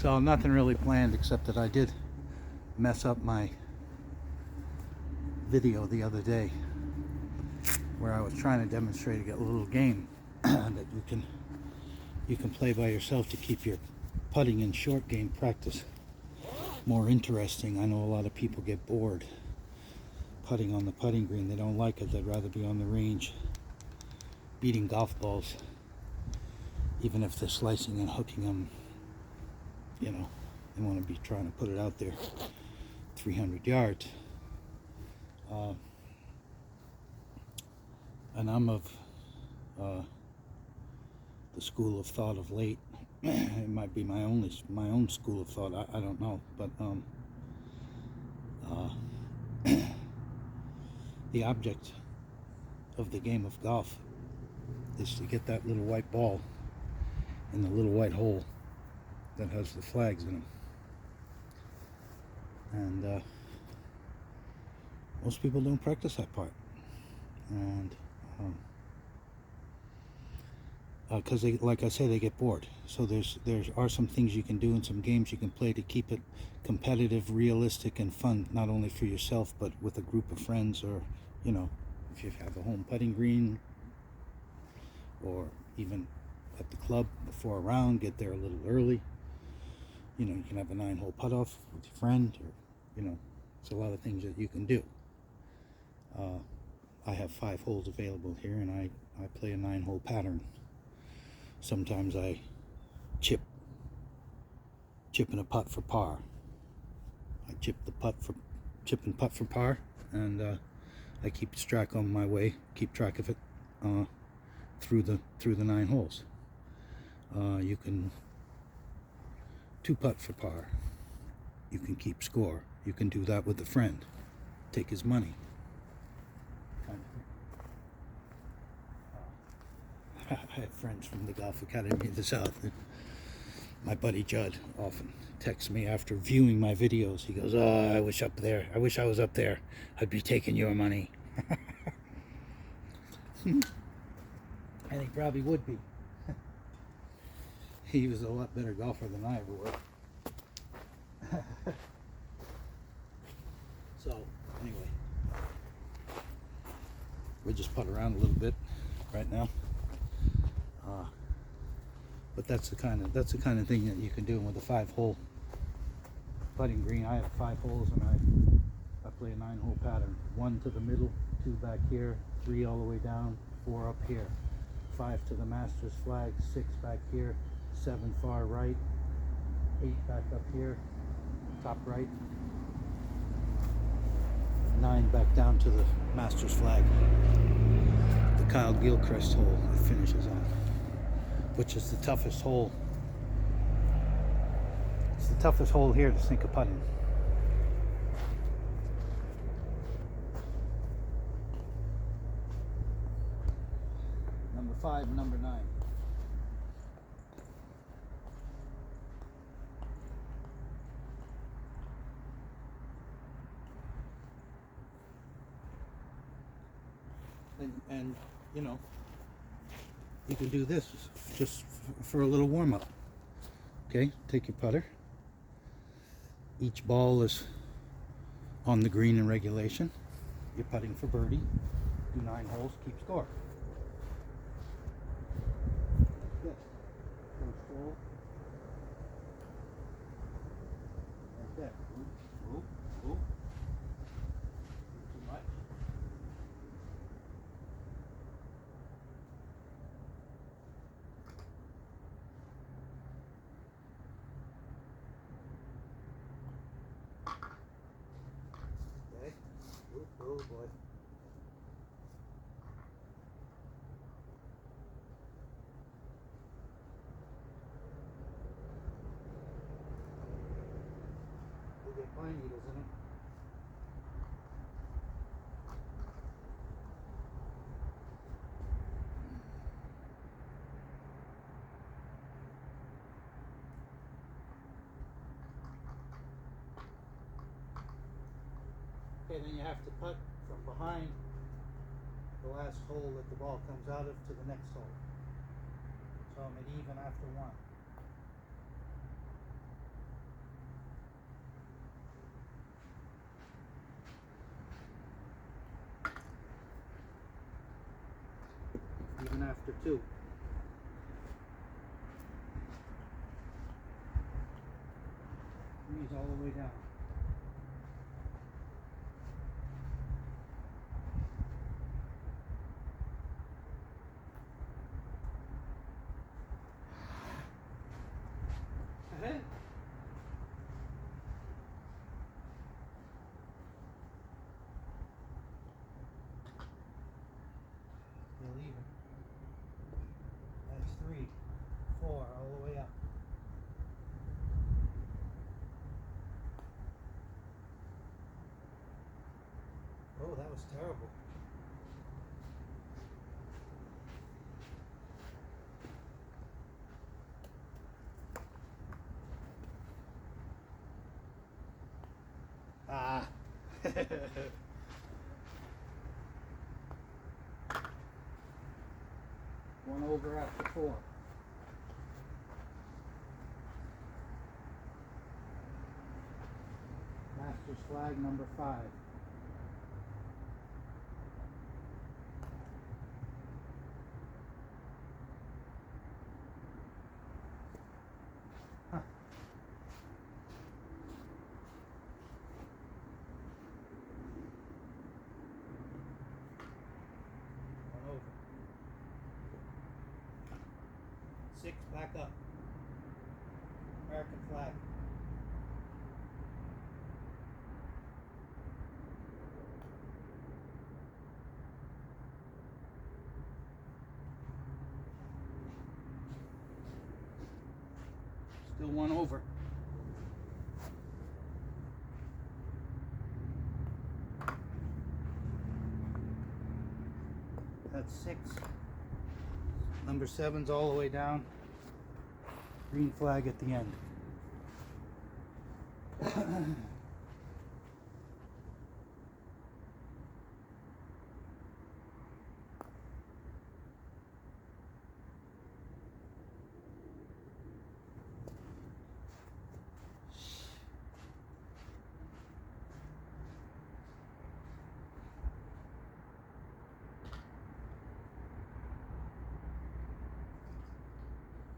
So nothing really planned, except that I did mess up my video the other day where I was trying to demonstrate a little game that you can play by yourself to keep your putting and short game practice more interesting. I know a lot of people get bored putting on the putting green. They don't like it. They'd rather be on the range beating golf balls, even if they're slicing and hooking them. You know, they want to be trying to put it out there 300 yards. And I'm of the school of thought of late. It might be my own school of thought. I don't know, but the object of the game of golf is to get that little white ball in the little white hole that has the flags in them. And most people don't practice that part, and because they, like I say, they get bored. So there are some things you can do and some games you can play to keep it competitive, realistic, and fun, not only for yourself but with a group of friends, or you know, if you have a home putting green, or even at the club before a round, get there a little early. You know, you can have a 9-hole putt off with your friend, or you know, it's a lot of things that you can do. I have 5 holes available here, and I play a 9-hole pattern. Sometimes I chip and a putt for par. I chip and putt for par, and I keep track on my way, keep track of it through the 9 holes. You can 2-putt for par. You can keep score. You can do that with a friend. Take his money. I have friends from the Golf Academy of the South. My buddy Judd often texts me after viewing my videos. He goes, "Oh, I wish I was up there. I'd be taking your money." And he probably would be. He was a lot better golfer than I ever was. So, anyway, we just putt around a little bit right now. But that's the kind of thing that you can do with a 5-hole putting green. I have 5 holes, and I play a 9-hole pattern. 1 to the middle, 2 back here, 3 all the way down, 4 up here, 5 to the Masters flag, 6 back here, 7 far right, 8 back up here, top right, 9 back down to the Masters flag. The Kyle Gilchrist hole it finishes on, which is the toughest hole. It's the toughest hole here to sink a putt in. Number 5 and number 9. And you know, you can do this just for a little warm-up. Okay, take your putter. Each ball is on the green in regulation. You're putting for birdie. Do 9 holes, keep score. Yes. First hole. Right there. Ooh, ooh, ooh. Too much. Okay. Oh boy. You get pine needles in it. Okay, then you have to putt from behind the last hole that the ball comes out of to the next hole. So I'm at even after 1. after 2. He's all the way down. Ahead. Still even. That's 3, 4, all the way up. Oh, that was terrible. Ah. 1 over after 4. Master's flag number 5. Huh. One over. 6, back up. American flag. Still 1 over. That's 6. Number 7's all the way down. Green flag at the end.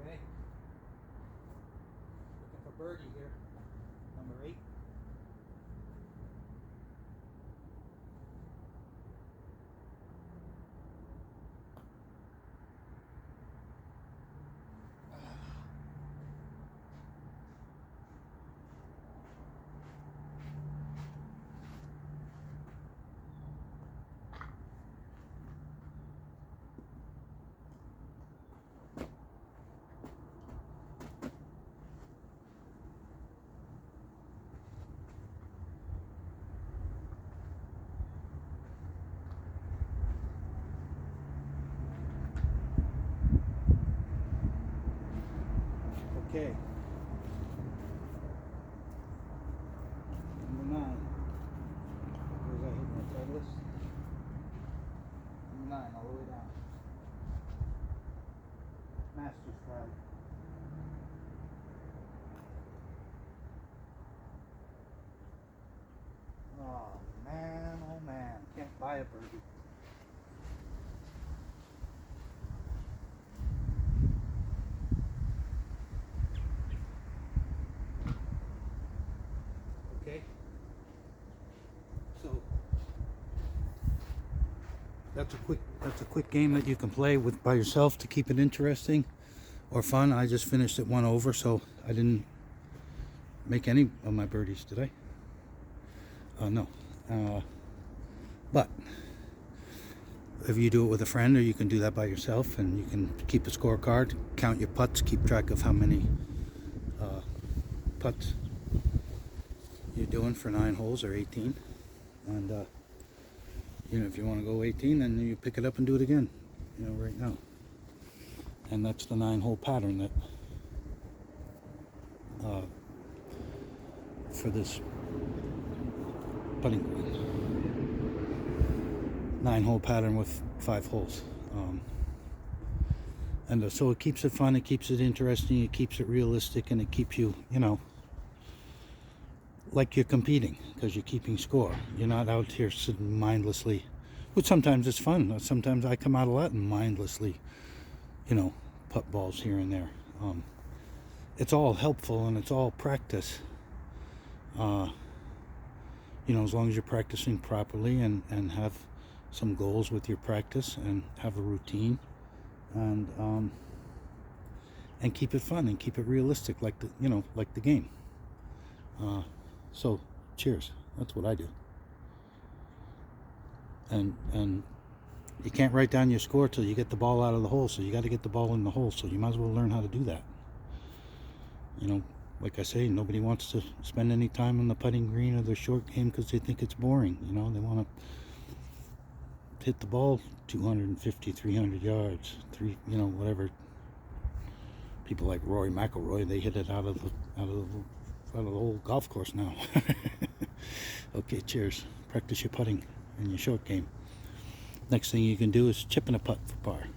Okay. Looking for birdie here. Number 8. Okay. Number 9. Where's that hitting that Douglas? Number 9, all the way down. Master's flag. Oh man, can't buy a birdie. Okay, so that's a quick game that you can play with by yourself to keep it interesting or fun. I just finished at 1 over, so I didn't make any of my birdies, did I? No. But if you do it with a friend, or you can do that by yourself, and you can keep a scorecard, count your putts, keep track of how many putts you're doing for 9 holes or 18, and you know, if you want to go 18, then you pick it up and do it again, you know, right now. And that's the 9-hole pattern that for this putting green. 9-hole pattern with 5 holes, and so it keeps it fun, it keeps it interesting, it keeps it realistic, and it keeps you, you know, like you're competing, because you're keeping score. You're not out here sitting mindlessly, which sometimes it's fun. Sometimes I come out a lot and mindlessly you know, putt balls here and there. It's all helpful and it's all practice. You know, as long as you're practicing properly and have some goals with your practice and have a routine, and keep it fun and keep it realistic, like the, you know, like the game. So cheers. That's what I do. And you can't write down your score till you get the ball out of the hole, so you got to get the ball in the hole, so you might as well learn how to do that. You know, like I say, nobody wants to spend any time on the putting green or the short game because they think it's boring. You know, they want to hit the ball 250, 300 yards, you know, whatever. People like Rory McIlroy, they hit it out of the whole golf course now. Okay, cheers. Practice your putting and your short game. Next thing you can do is chip in a putt for par.